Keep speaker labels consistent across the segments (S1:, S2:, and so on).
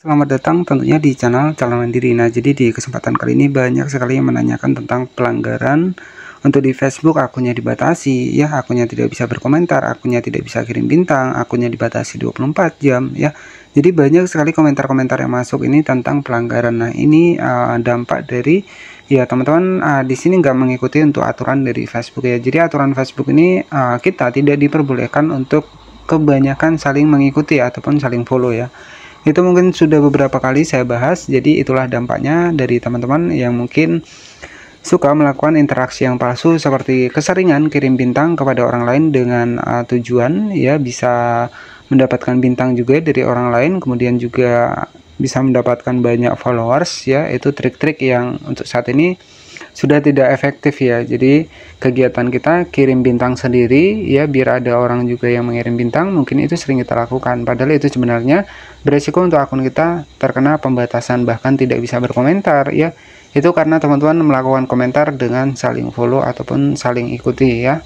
S1: Selamat datang tentunya di channel Calon Mandiri. Nah, jadi di kesempatan kali ini banyak sekali yang menanyakan tentang pelanggaran untuk di Facebook. Akunnya dibatasi, ya, akunnya tidak bisa berkomentar, akunnya tidak bisa kirim bintang, akunnya dibatasi 24 jam, ya. Jadi banyak sekali komentar-komentar yang masuk ini tentang pelanggaran. Nah, ini dampak dari, ya, teman-teman di sini nggak mengikuti untuk aturan dari Facebook, ya. Jadi aturan Facebook ini kita tidak diperbolehkan untuk kebanyakan saling mengikuti ataupun saling follow, ya. Itu mungkin sudah beberapa kali saya bahas. Jadi itulah dampaknya dari teman-teman yang mungkin suka melakukan interaksi yang palsu, seperti keseringan kirim bintang kepada orang lain dengan tujuan, ya, bisa mendapatkan bintang juga dari orang lain, kemudian juga bisa mendapatkan banyak followers, ya. Itu trik-trik yang untuk saat ini sudah tidak efektif, ya. Jadi kegiatan kita kirim bintang sendiri, ya, biar ada orang juga yang mengirim bintang, mungkin itu sering kita lakukan, padahal itu sebenarnya beresiko untuk akun kita terkena pembatasan, bahkan tidak bisa berkomentar, ya. Itu karena teman-teman melakukan komentar dengan saling follow ataupun saling ikuti, ya.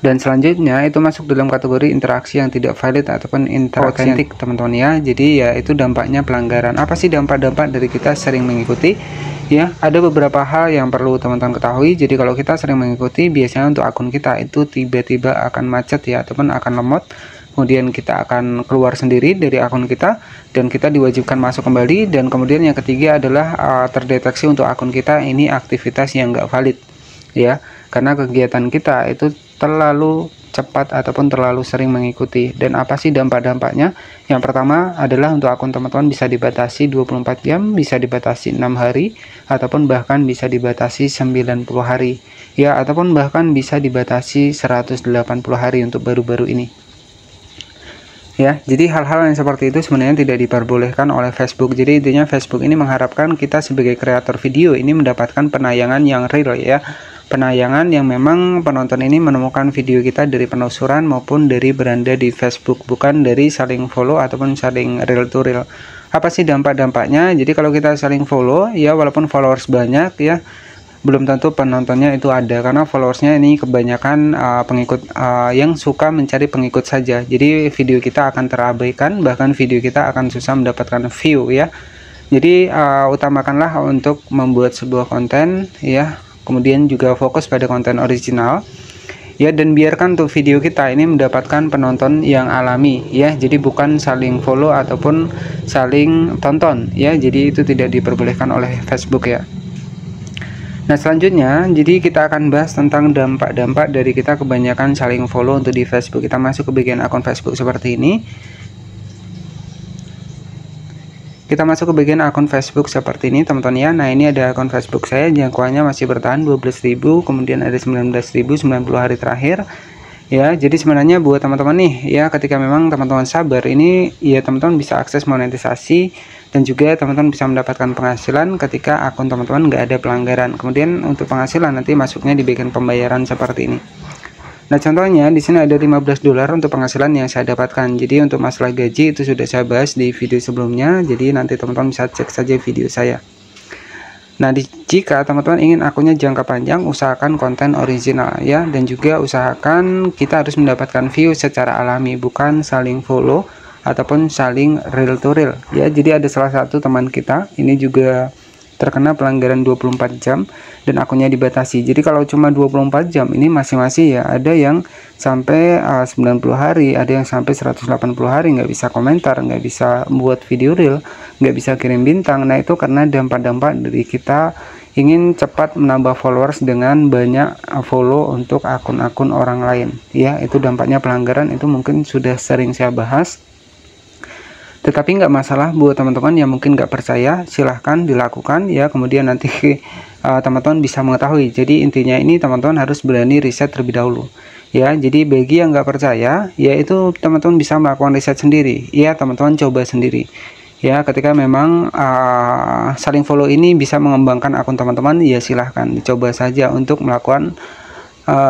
S1: Dan selanjutnya itu masuk dalam kategori interaksi yang tidak valid ataupun interaksi otentik, teman-teman, ya. Jadi ya itu dampaknya pelanggaran. Apa sih dampak-dampak dari kita sering mengikuti? Ya, ada beberapa hal yang perlu teman-teman ketahui. Jadi kalau kita sering mengikuti, biasanya untuk akun kita itu tiba-tiba akan macet, ya, ataupun akan lemot. Kemudian kita akan keluar sendiri dari akun kita dan kita diwajibkan masuk kembali. Dan kemudian yang ketiga adalah terdeteksi untuk akun kita ini aktivitas yang nggak valid, ya, karena kegiatan kita itu terlalu cepat ataupun terlalu sering mengikuti. Dan apa sih dampak-dampaknya? Yang pertama adalah untuk akun teman-teman bisa dibatasi 24 jam, bisa dibatasi 6 hari, ataupun bahkan bisa dibatasi 90 hari, ya, ataupun bahkan bisa dibatasi 180 hari untuk baru-baru ini. Ya, jadi hal-hal yang seperti itu sebenarnya tidak diperbolehkan oleh Facebook. Jadi intinya Facebook ini mengharapkan kita sebagai kreator video ini mendapatkan penayangan yang real, ya. Penayangan yang memang penonton ini menemukan video kita dari penelusuran maupun dari beranda di Facebook, bukan dari saling follow ataupun saling real to real. Apa sih dampak-dampaknya? Jadi kalau kita saling follow, ya, walaupun followers banyak, ya, belum tentu penontonnya itu ada, karena followersnya ini kebanyakan pengikut yang suka mencari pengikut saja. Jadi video kita akan terabaikan, bahkan video kita akan susah mendapatkan view, ya. Jadi utamakanlah untuk membuat sebuah konten, ya, kemudian juga fokus pada konten original, ya, dan biarkan tuh video kita ini mendapatkan penonton yang alami, ya. Jadi bukan saling follow ataupun saling tonton, ya. Jadi itu tidak diperbolehkan oleh Facebook, ya. Nah, selanjutnya, jadi kita akan bahas tentang dampak-dampak dari kita kebanyakan saling follow untuk di Facebook. Kita masuk ke bagian akun Facebook seperti ini. Kita masuk ke bagian akun Facebook seperti ini, teman-teman, ya. Nah, ini ada akun Facebook saya, jangkauannya masih bertahan 12.000, kemudian ada 19.000 90 hari terakhir. Ya, jadi sebenarnya buat teman-teman nih, ya, ketika memang teman-teman sabar ini, ya, teman-teman bisa akses monetisasi dan juga teman-teman bisa mendapatkan penghasilan ketika akun teman-teman nggak ada pelanggaran. Kemudian untuk penghasilan nanti masuknya di bagian pembayaran seperti ini. Nah, contohnya di sini ada $15 untuk penghasilan yang saya dapatkan. Jadi untuk masalah gaji itu sudah saya bahas di video sebelumnya. Jadi nanti teman-teman bisa cek saja video saya. Nah, jika teman-teman ingin akunnya jangka panjang, usahakan konten original, ya, dan juga usahakan kita harus mendapatkan view secara alami, bukan saling follow ataupun saling real to real, ya. Jadi ada salah satu teman kita ini juga terkena pelanggaran 24 jam dan akunnya dibatasi. Jadi kalau cuma 24 jam ini masing-masing, ya, ada yang sampai 90 hari, ada yang sampai 180 hari nggak bisa komentar, nggak bisa buat video real, nggak bisa kirim bintang. Nah, itu karena dampak-dampak dari kita ingin cepat menambah followers dengan banyak follow untuk akun-akun orang lain, ya. Itu dampaknya pelanggaran, itu mungkin sudah sering saya bahas. Tetapi nggak masalah buat teman-teman yang mungkin nggak percaya, silahkan dilakukan, ya. Kemudian nanti teman-teman bisa mengetahui. Jadi intinya ini teman-teman harus berani riset terlebih dahulu, ya. Jadi bagi yang nggak percaya, ya, itu teman-teman bisa melakukan riset sendiri, ya. Teman-teman coba sendiri, ya. Ketika memang saling follow ini bisa mengembangkan akun teman-teman, ya, silahkan dicoba saja untuk melakukan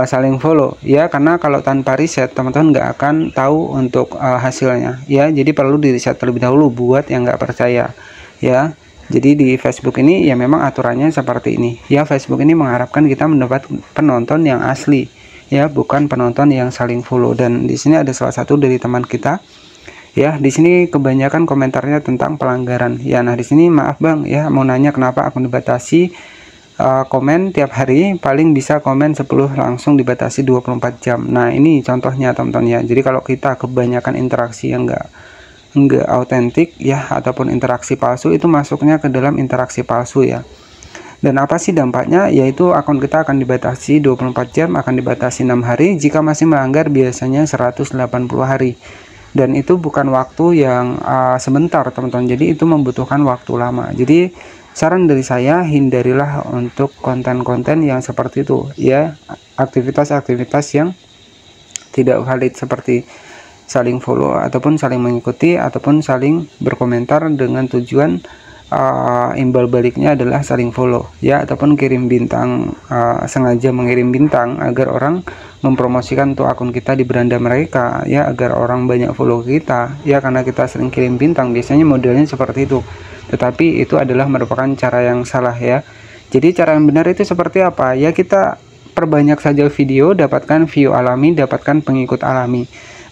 S1: saling follow, ya, karena kalau tanpa riset teman-teman nggak akan tahu untuk hasilnya, ya. Jadi perlu di riset terlebih dahulu buat yang nggak percaya, ya. Jadi di Facebook ini, ya, memang aturannya seperti ini, ya. Facebook ini mengharapkan kita mendapat penonton yang asli, ya, bukan penonton yang saling follow. Dan di sini ada salah satu dari teman kita Ya, di sini kebanyakan komentarnya tentang pelanggaran. Ya, nah di sini maaf Bang ya, mau nanya kenapa akun dibatasi komen tiap hari, paling bisa komen 10 langsung dibatasi 24 jam. Nah, ini contohnya teman-teman ya. Jadi kalau kita kebanyakan interaksi yang enggak autentik ya, ataupun interaksi palsu, itu masuknya ke dalam interaksi palsu ya. Dan apa sih dampaknya? Yaitu akun kita akan dibatasi 24 jam, akan dibatasi 6 hari, jika masih melanggar biasanya 180 hari. Dan itu bukan waktu yang sebentar teman-teman, jadi itu membutuhkan waktu lama. Jadi saran dari saya, hindarilah untuk konten-konten yang seperti itu ya, aktivitas-aktivitas yang tidak valid seperti saling follow ataupun saling mengikuti ataupun saling berkomentar dengan tujuan imbal baliknya adalah saling follow ya, ataupun kirim bintang, sengaja mengirim bintang agar orang mempromosikan untuk akun kita di beranda mereka ya, agar orang banyak follow kita ya, karena kita sering kirim bintang. Biasanya modelnya seperti itu, tetapi itu adalah merupakan cara yang salah ya. Jadi cara yang benar itu seperti apa ya, kita perbanyak saja video, dapatkan view alami, dapatkan pengikut alami.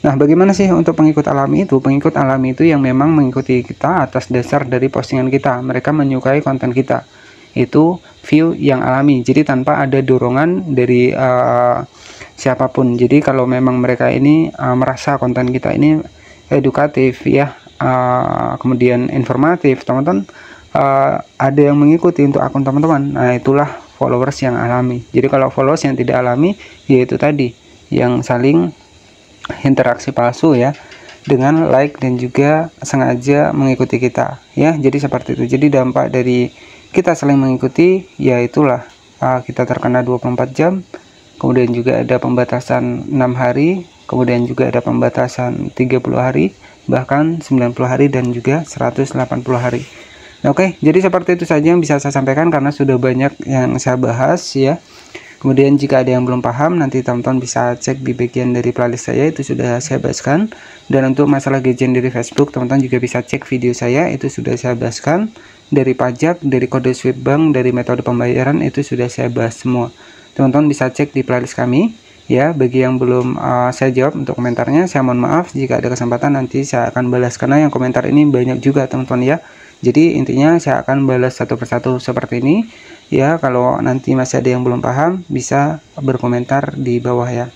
S1: Nah, bagaimana sih untuk pengikut alami itu? Pengikut alami itu yang memang mengikuti kita atas dasar dari postingan kita. Mereka menyukai konten kita. Itu view yang alami. Jadi tanpa ada dorongan dari siapapun. Jadi kalau memang mereka ini merasa konten kita ini edukatif ya, kemudian informatif, teman-teman ada yang mengikuti untuk akun teman-teman. Nah, itulah followers yang alami. Jadi kalau followers yang tidak alami, yaitu tadi yang saling interaksi palsu ya, dengan like dan juga sengaja mengikuti kita ya. Jadi seperti itu. Jadi dampak dari kita saling mengikuti ya itulah kita terkena 24 jam, kemudian juga ada pembatasan 6 hari, kemudian juga ada pembatasan 30 hari, bahkan 90 hari dan juga 180 hari. Oke, jadi seperti itu saja yang bisa saya sampaikan karena sudah banyak yang saya bahas ya. Kemudian jika ada yang belum paham, nanti teman-teman bisa cek di bagian dari playlist saya, itu sudah saya bahaskan. Dan untuk masalah gajian dari Facebook, teman-teman juga bisa cek video saya, itu sudah saya bahaskan. Dari pajak, dari kode swipe bank, dari metode pembayaran, itu sudah saya bahas semua. Teman-teman bisa cek di playlist kami. Ya, bagi yang belum saya jawab untuk komentarnya, saya mohon maaf. Jika ada kesempatan nanti saya akan balas, karena yang komentar ini banyak juga teman-teman ya. Jadi intinya saya akan balas satu persatu seperti ini ya. Kalau nanti masih ada yang belum paham, bisa berkomentar di bawah ya.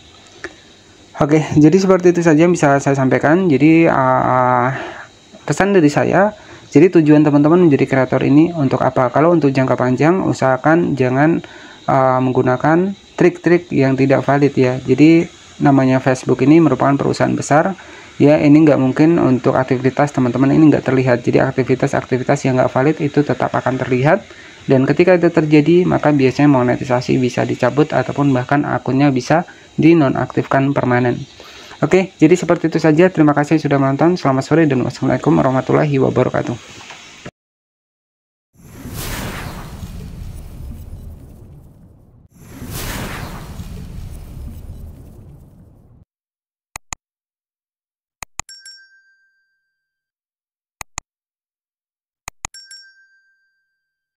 S1: Oke, jadi seperti itu saja yang bisa saya sampaikan. Jadi pesan dari saya, jadi tujuan teman-teman menjadi kreator ini untuk apa? Kalau untuk jangka panjang, usahakan jangan menggunakan trik-trik yang tidak valid ya. Jadi namanya Facebook ini merupakan perusahaan besar ya, ini nggak mungkin untuk aktivitas teman-teman ini nggak terlihat. Jadi aktivitas-aktivitas yang nggak valid itu tetap akan terlihat, dan ketika itu terjadi maka biasanya monetisasi bisa dicabut ataupun bahkan akunnya bisa dinonaktifkan permanen. Oke, jadi seperti itu saja. Terima kasih sudah menonton. Selamat sore dan wassalamualaikum warahmatullahi wabarakatuh.